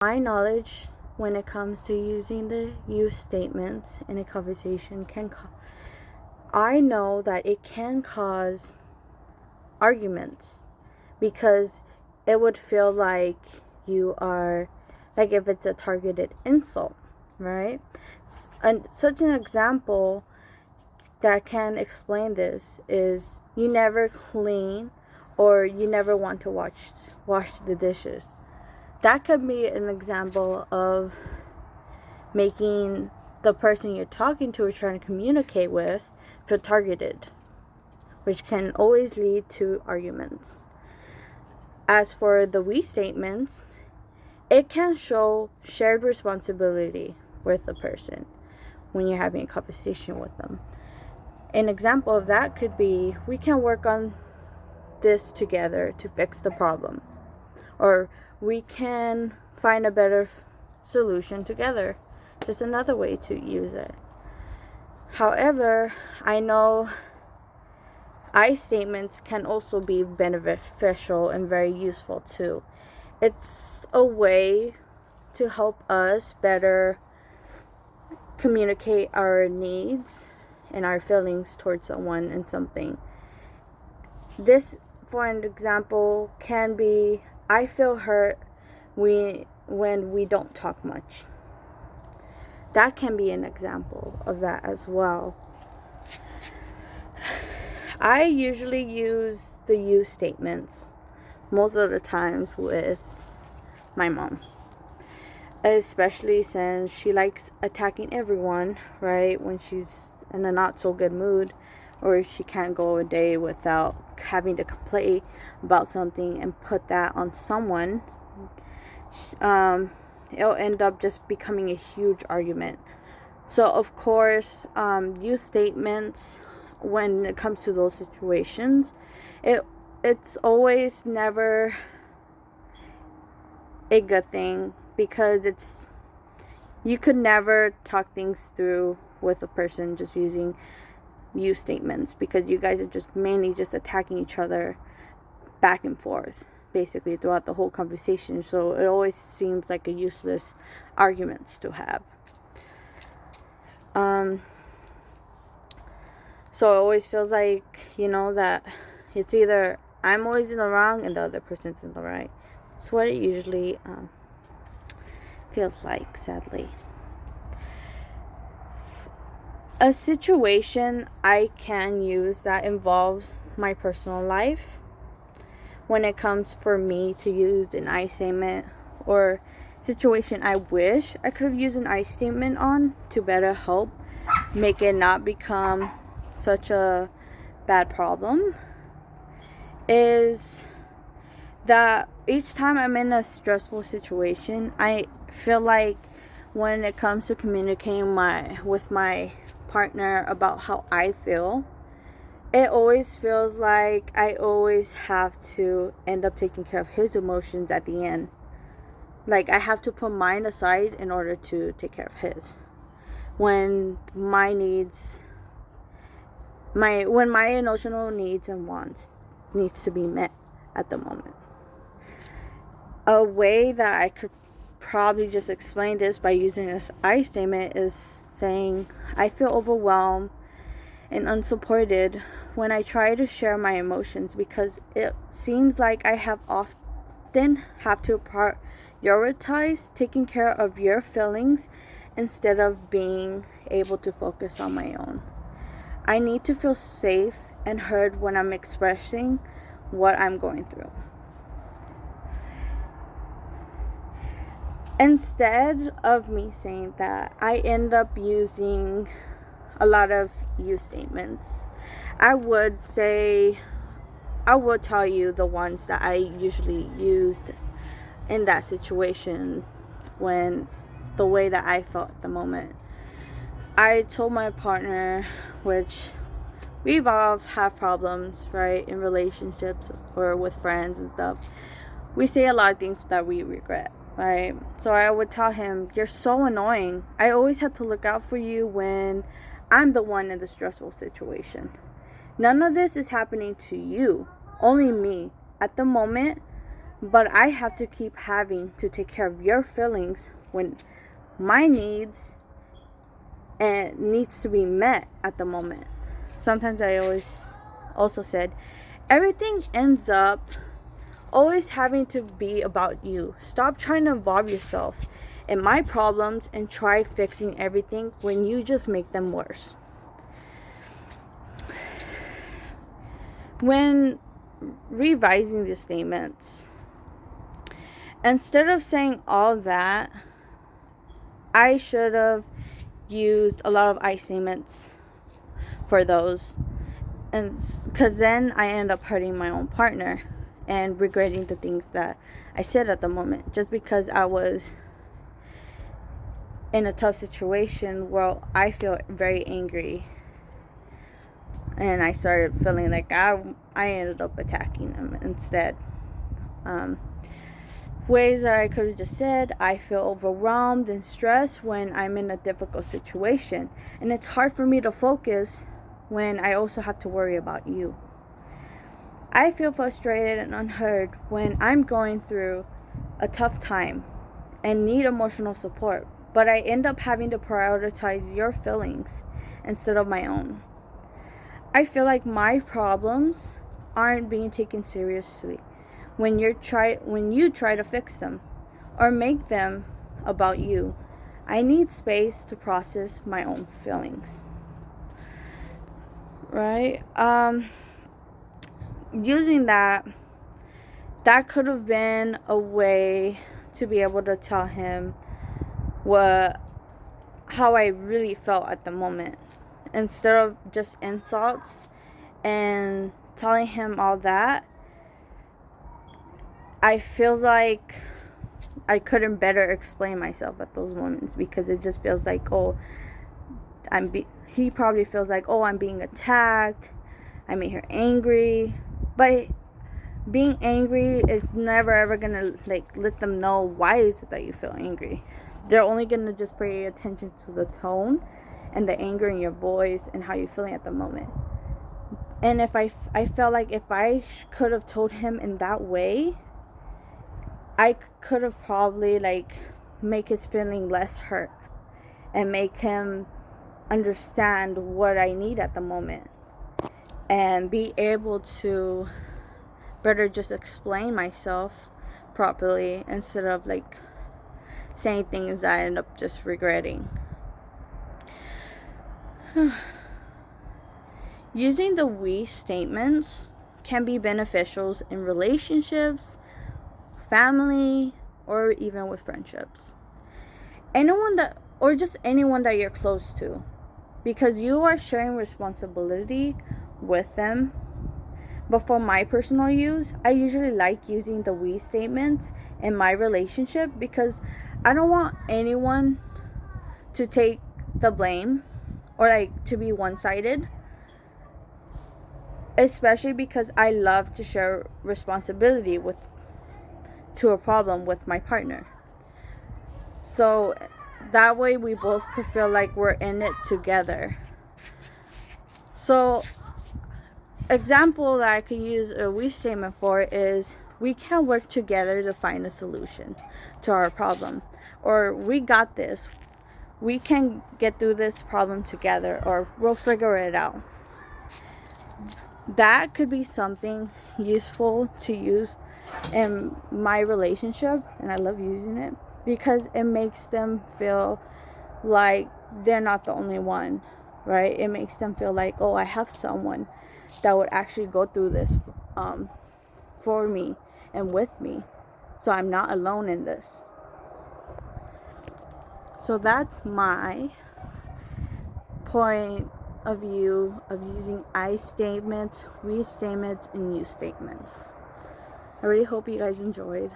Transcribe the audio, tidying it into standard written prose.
My knowledge when it comes to using the you statements in a conversation I know that it can cause arguments because it would feel like you are, like if it's a targeted insult, right? And such an example that can explain this is you never clean or you never want to wash the dishes. That could be an example of making the person you're talking to or trying to communicate with feel targeted, which can always lead to arguments. As for the we statements, it can show shared responsibility with the person when you're having a conversation with them. An example of that could be, we can work on this together to fix the problem. Or we can find a better solution together. Just another way to use it. However, I know I statements can also be beneficial and very useful too. It's a way to help us better communicate our needs and our feelings towards someone and something. This, for an example, can be, I feel hurt when we don't talk much. That can be an example of that as well. I usually use the you statements most of the times with my mom, especially since she likes attacking everyone, right? When she's in a not so good mood, or she can't go a day without having to complain about something and put that on someone, it'll end up just becoming a huge argument. So of course, use statements when it comes to those situations. It's always never a good thing because you could never talk things through with a person just using you statements, because you guys are just mainly just attacking each other back and forth basically throughout the whole conversation. So it always seems like a useless arguments to have. So it always feels like, that it's either I'm always in the wrong and the other person's in the right. It's what it usually feels like, sadly. A situation I can use that involves my personal life when it comes for me to use an I statement, or situation I wish I could have used an I statement on to better help make it not become such a bad problem, is that each time I'm in a stressful situation, I feel like when it comes to communicating with my partner about how I feel, it always feels like I always have to end up taking care of his emotions at the end. Like I have to put mine aside in order to take care of his. When my emotional needs and wants needs to be met at the moment. A way that I could probably just explain this by using this I statement is saying, I feel overwhelmed and unsupported when I try to share my emotions, because it seems like I often have to prioritize taking care of your feelings instead of being able to focus on my own. I need to feel safe and heard when I'm expressing what I'm going through. Instead of me saying that, I end up using a lot of you statements. I would tell you the ones that I usually used in that situation, when the way that I felt at the moment. I told my partner, which we've all have problems, right, in relationships or with friends and stuff. We say a lot of things that we regret, right? So I would tell him, you're so annoying. I always have to look out for you when I'm the one in the stressful situation. None of this is happening to you, only me. At the moment, But I have to keep having to take care of your feelings when my needs and needs to be met at the moment. Sometimes I always also said, everything ends up always having to be about you. Stop trying to involve yourself in my problems and try fixing everything when you just make them worse. When revising the statements, instead of saying all that, I should have used a lot of I statements for those, and because then I end up hurting my own partner and regretting the things that I said at the moment, just because I was in a tough situation where I feel very angry, and I started feeling like I ended up attacking him instead. Ways that I could have just said, I feel overwhelmed and stressed when I'm in a difficult situation, and it's hard for me to focus when I also have to worry about you. I feel frustrated and unheard when I'm going through a tough time and need emotional support, but I end up having to prioritize your feelings instead of my own. I feel like my problems aren't being taken seriously when you try to fix them or make them about you. I need space to process my own feelings. Right? Using that could have been a way to be able to tell him how I really felt at the moment, instead of just insults and telling him all that. I feel like I couldn't better explain myself at those moments, because it just feels like, he probably feels like, I'm being attacked, I made her angry. But being angry is never ever gonna let them know why is it that you feel angry. They're only gonna just pay attention to the tone and the anger in your voice and how you're feeling at the moment. And if I felt like if I could have told him in that way, I could have probably make his feeling less hurt and make him understand what I need at the moment, and be able to better just explain myself properly instead of saying things that I end up just regretting. Using the we statements can be beneficial in relationships, family, or even with friendships. Anyone that you're close to, because you are sharing responsibility with them. But for my personal use, I usually like using the we statements in my relationship, because I don't want anyone to take the blame or to be one-sided, especially because I love to share responsibility to a problem with my partner. So that way we both could feel like we're in it together. So example that I could use a we statement for is, we can work together to find a solution to our problem, or we got this, we can get through this problem together, or we'll figure it out. That could be something useful to use in my relationship, and I love using it because it makes them feel like they're not the only one, right? It makes them feel like, I have someone that would actually go through this for me and with me, so I'm not alone in this. So that's my point of view of using I statements, we statements, and you statements. I really hope you guys enjoyed.